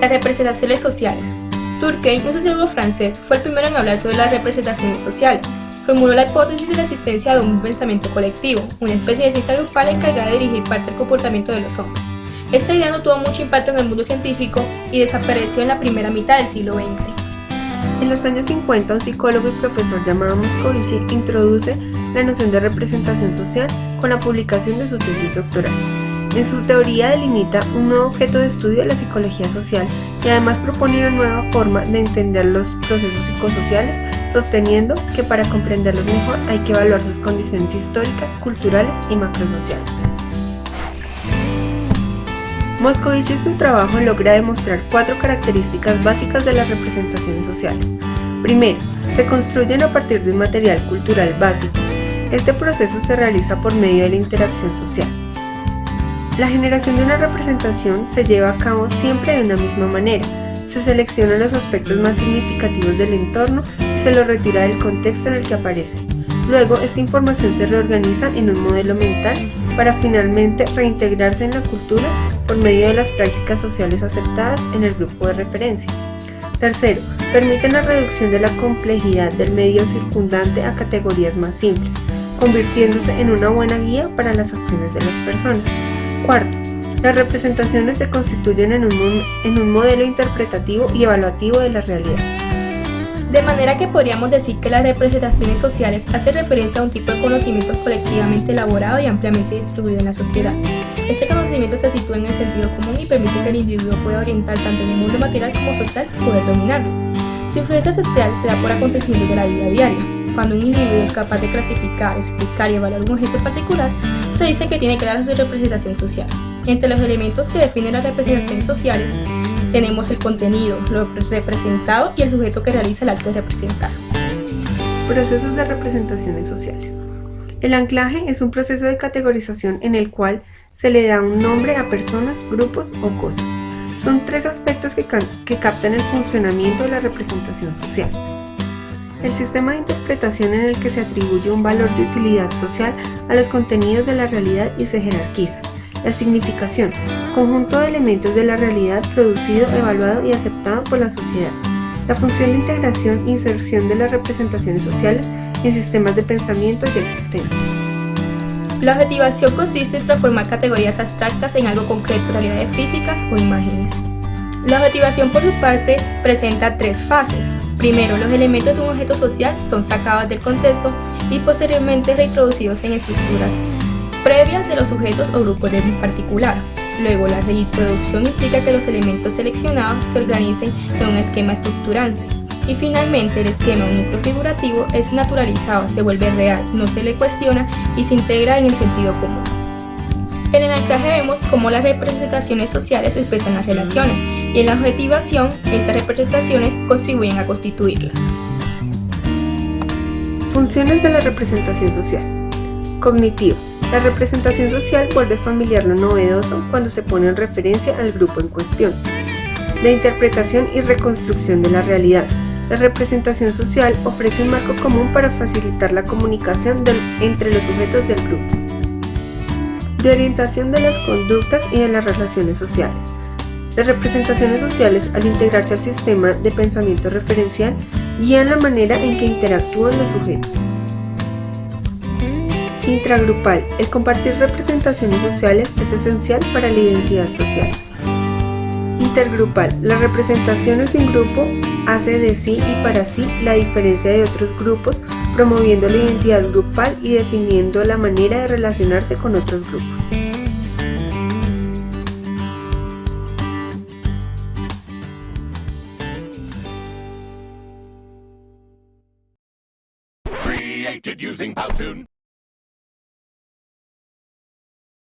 Las representaciones sociales. Durkheim, un sociólogo francés, fue el primero en hablar sobre las representaciones sociales. Formuló la hipótesis de la existencia de un pensamiento colectivo, una especie de ciencia grupal encargada de dirigir parte del comportamiento de los hombres. Esta idea no tuvo mucho impacto en el mundo científico y desapareció en la primera mitad del siglo XX. En los años 50, un psicólogo y profesor llamado Moscovici introduce la noción de representación social con la publicación de su tesis doctoral. En su teoría delimita un nuevo objeto de estudio de la psicología social y además propone una nueva forma de entender los procesos psicosociales, sosteniendo que para comprenderlos mejor hay que evaluar sus condiciones históricas, culturales y macrosociales. Moscovici en su trabajo logra demostrar 4 características básicas de las representaciones sociales. Primero, se construyen a partir de un material cultural básico. Este proceso se realiza por medio de la interacción social. La generación de una representación se lleva a cabo siempre de una misma manera. Se seleccionan los aspectos más significativos del entorno y se los retira del contexto en el que aparece. Luego, esta información se reorganiza en un modelo mental para finalmente reintegrarse en la cultura por medio de las prácticas sociales aceptadas en el grupo de referencia. Tercero, permiten la reducción de la complejidad del medio circundante a categorías más simples, convirtiéndose en una buena guía para las acciones de las personas. Cuarto, las representaciones se constituyen en un modelo interpretativo y evaluativo de la realidad. De manera que podríamos decir que las representaciones sociales hacen referencia a un tipo de conocimiento colectivamente elaborado y ampliamente distribuido en la sociedad. Este conocimiento se sitúa en el sentido común y permite que el individuo pueda orientar tanto en el mundo material como social y poder dominarlo. Su influencia social se da por acontecimientos de la vida diaria. Cuando un individuo es capaz de clasificar, explicar y evaluar un objeto particular, se dice que tiene clara su representación social. Entre los elementos que definen las representaciones sociales tenemos el contenido, lo representado y el sujeto que realiza el acto de representar. Procesos de representaciones sociales. El anclaje es un proceso de categorización en el cual se le da un nombre a personas, grupos o cosas. Son 3 aspectos que captan el funcionamiento de la representación social. El sistema de interpretación en el que se atribuye un valor de utilidad social a los contenidos de la realidad y se jerarquiza. La significación, conjunto de elementos de la realidad producido, evaluado y aceptado por la sociedad. La función de integración e inserción de las representaciones sociales en sistemas de pensamiento ya existentes. La objetivación consiste en transformar categorías abstractas en algo concreto, realidades físicas o imágenes. La objetivación, por su parte, presenta 3 fases. Primero, los elementos de un objeto social son sacados del contexto y posteriormente reintroducidos en estructuras previas de los sujetos o grupos en particular. Luego, la reintroducción implica que los elementos seleccionados se organicen en un esquema estructurante. Y finalmente, el esquema único figurativo es naturalizado, se vuelve real, no se le cuestiona y se integra en el sentido común. En el anclaje vemos cómo las representaciones sociales expresan las relaciones y en la objetivación, estas representaciones contribuyen a constituirlas. Funciones de la representación social. Cognitivo. La representación social vuelve familiar lo novedoso cuando se pone en referencia al grupo en cuestión. De interpretación y reconstrucción de la realidad. La representación social ofrece un marco común para facilitar la comunicación entre los sujetos del grupo. De orientación de las conductas y de las relaciones sociales. Las representaciones sociales, al integrarse al sistema de pensamiento referencial, guían la manera en que interactúan los sujetos. Intragrupal. El compartir representaciones sociales es esencial para la identidad social. Intergrupal. Las representaciones de un grupo hace de sí y para sí la diferencia de otros grupos, promoviendo la identidad grupal y definiendo la manera de relacionarse con otros grupos. Created using Powtoon.